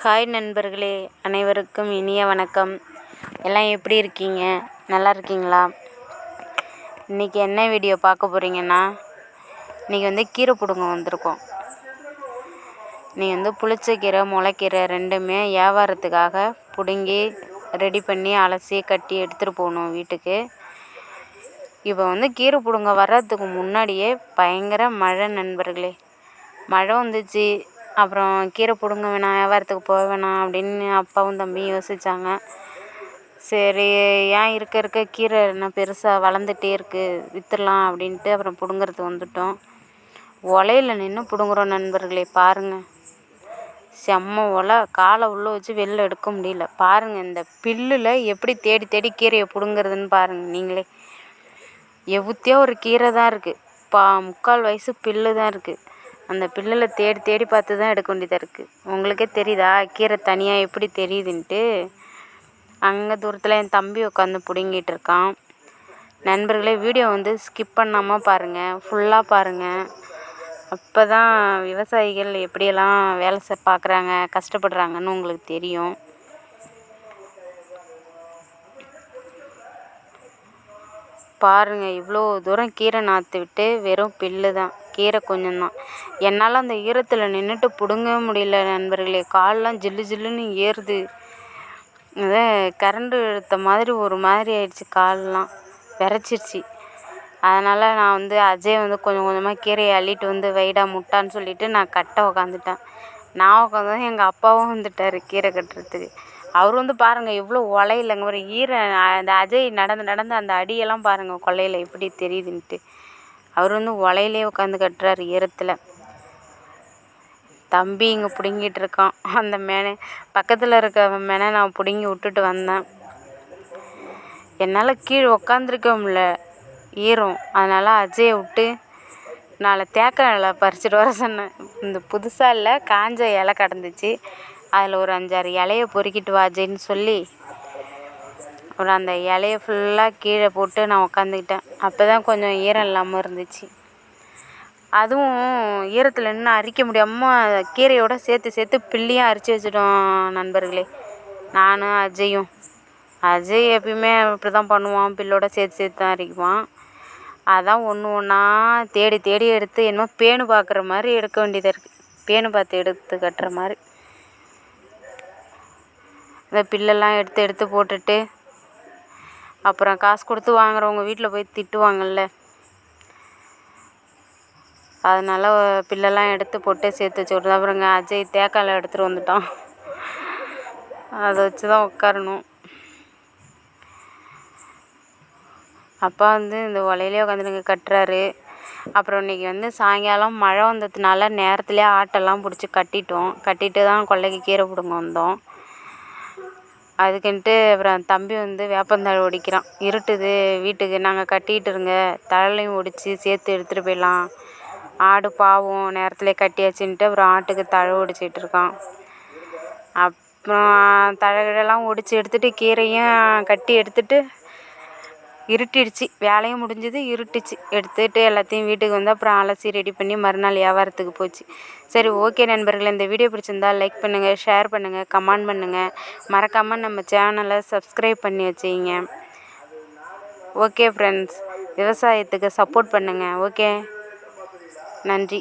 Hi நண்பர்களே, அனைவருக்கும் இனிய வணக்கம். எல்லாம் எப்படி இருக்கீங்க? நல்லா இருக்கீங்களா? இன்றைக்கி என்ன வீடியோ பார்க்க போகிறீங்கன்னா, இன்றைக்கி கீரை பிடுங்க வந்திருக்கோம். இன்றைக்கி புளிச்ச கீரை, முளைக்கீரை ரெண்டுமே வியாபாரத்துக்காக பிடுங்கி ரெடி பண்ணி அலசி கட்டி எடுத்துகிட்டு போகணும் வீட்டுக்கு. இப்போ கீரை பிடுங்க வர்றதுக்கு முன்னாடியே பயங்கர மழை நண்பர்களே. மழை வந்துச்சு. அப்புறம் கீரை பிடுங்க வேணாம், வியாபாரத்துக்கு போக வேணாம் அப்படின்னு அப்பாவும் தம்பியும் யோசித்தாங்க. சரி, ஏன் இருக்க கீரை என்ன பெருசாக வளர்ந்துட்டே இருக்குது, விற்றுலாம் அப்படின்ட்டு அப்புறம் பிடுங்கிறதுக்கு வந்துட்டோம். ஒலையில் நின்று பிடுங்குறோம் நண்பர்களே. பாருங்கள், செம்ம ஒலை. காலை உள்ளே வச்சு வெளில எடுக்க முடியல. பாருங்கள், இந்த பில்லில் எப்படி தேடி தேடி கீரையை பிடுங்கிறதுன்னு பாருங்கள் நீங்களே. எவ்வளோ ஒரு கீரை தான் இருக்குது. 3/4 வயசு பில்லு தான் இருக்குது. அந்த பில்லில் தேடி தேடி பார்த்து தான் எடுக்க வேண்டியதாக இருக்குது. உங்களுக்கே தெரியுதா கீரை தனியாக எப்படி தெரியுதுன்ட்டு? அங்கே தூரத்தில் என் தம்பி உட்காந்து பிடுங்கிட்டு இருக்கான். நண்பர்களே, வீடியோ ஸ்கிப் பண்ணாமல் பாருங்கள், ஃபுல்லாக பாருங்கள். அப்போ தான் விவசாயிகள் எப்படியெல்லாம் வேலை பார்க்குறாங்க, கஷ்டப்படுறாங்கன்னு உங்களுக்கு தெரியும். பாருங்கள், இவ்வளோ தூரம் கீரை நாற்று விட்டு வெறும் பில்லு தான், கீரை கொஞ்சம்தான். என்னால் அந்த ஈரத்தில் நின்றுட்டு பிடுங்க முடியல நண்பர்களே. காலெலாம் ஜில்லு ஜில்லுன்னு ஏறுது. அதே கரண்டு இழுத்த மாதிரி ஒரு மாதிரி ஆயிடுச்சு. காலெலாம் விரைச்சிருச்சு. அதனால் நான் அஜய் கொஞ்சம் கொஞ்சமாக கீரையை அள்ளிட்டு வைடா முட்டான்னு சொல்லிவிட்டு நான் கட்ட உக்காந்துட்டேன். நான் உட்காந்து எங்கள் அப்பாவும் வந்துட்டார் கீரை கட்டுறதுக்கு. அவர் பாருங்கள் எவ்வளோ ஒலையிலங்க ஒரு அந்த அஜய் நடந்து அந்த அடியெல்லாம் பாருங்கள் கொல்லையில் எப்படி தெரியுதுன்ட்டு. அவர் ஒலையிலே உட்காந்து கட்டுறாரு ஈரத்தில். தம்பி இங்கே பிடுங்கிட்டு இருக்கான். அந்த மேனை பக்கத்தில் இருக்க மேனை நான் பிடுங்கி விட்டுட்டு வந்தேன். என்னால் கீழே உக்காந்துருக்க முடியல, ஈரம். அதனால் அஜயை விட்டு 4 தேக்க இலை பறிச்சிட்டு வர சொன்னேன். இந்த புதுசாக இல்லை, காஞ்ச இலை கிடந்துச்சு. அதில் ஒரு 5-6 இலையை பொறுக்கிட்டு வா அஜய்ன்னு சொல்லி அப்புறம் அந்த இலையை ஃபுல்லாக கீழே போட்டு நான் உக்காந்துக்கிட்டேன். அப்போ தான் கொஞ்சம் ஈரம் இல்லாமல் இருந்துச்சு. அதுவும் ஈரத்தில் நின்று அரிக்க முடியாமல் கீரையோடு சேர்த்து பில்லியும் அரிச்சு வச்சிட்டோம் நண்பர்களே. நானும் அஜயும். அஜய் எப்பயுமே இப்படி தான் பண்ணுவான், பில்லோட சேர்த்து தான் அரிக்குவான். அதான் ஒன்று ஒன்றா தேடி தேடி எடுத்து என்னமோ பேணு பார்க்குற மாதிரி எடுக்க வேண்டியதாக இருக்குது. பேணு பார்த்து எடுத்து கட்டுற மாதிரி. இந்த பில்லெல்லாம் எடுத்து போட்டுட்டு அப்புறம் காசு கொடுத்து வாங்குறவங்க வீட்டில் போய் திட்டுவாங்கள்ல. அதனால் பில்லெல்லாம் எடுத்து போட்டு சேர்த்து வச்சு விட்றது. அப்புறங்க அஜய் தேக்காலை எடுத்துகிட்டு வந்துட்டான். அதை வச்சு தான் உட்காரணும். அப்பா இந்த ஒலையிலே உட்காந்துட்டு கட்டுறாரு. அப்புறம் இன்றைக்கி சாயங்காலம் மழை வந்ததுனால நேரத்துலேயே ஆட்டெல்லாம் பிடிச்சி கட்டிட்டு தான் கொல்லைக்கு கீரை பிடுங்க வந்தோம். அதுக்குன்ட்டு அப்புறம் தம்பி வேப்பந்தழை ஒடிக்கிறான். இருட்டுது வீட்டுக்கு, நாங்கள் கட்டிகிட்டு இருங்க, தழையும் ஒடிச்சு சேர்த்து எடுத்துகிட்டு போயிடலாம், ஆடு பாவம் நேரத்துலேயே கட்டியாச்சுன்ட்டு அப்புறம் ஆட்டுக்கு தழை ஒடிச்சிட்டு இருக்கான். அப்புறம் தழைகளெல்லாம் ஒடிச்சு எடுத்துகிட்டு கீரையும் கட்டி எடுத்துகிட்டு இருட்டிடுச்சு. வேலையும் முடிஞ்சது, இருட்டுச்சு. எடுத்துகிட்டு எல்லாத்தையும் வீட்டுக்கு அப்புறம் அலசி ரெடி பண்ணி மறுநாள் வியாபாரத்துக்கு போச்சு. சரி, ஓகே நண்பர்களே, இந்த வீடியோ பிடிச்சிருந்தா லைக் பண்ணுங்கள், ஷேர் பண்ணுங்கள், கமெண்ட் பண்ணுங்கள். மறக்காமல் நம்ம சேனலை சப்ஸ்கிரைப் பண்ணி வச்சுக்கிங்க. ஓகே ஃப்ரெண்ட்ஸ், விவசாயத்துக்கு சப்போர்ட் பண்ணுங்கள். ஓகே, நன்றி.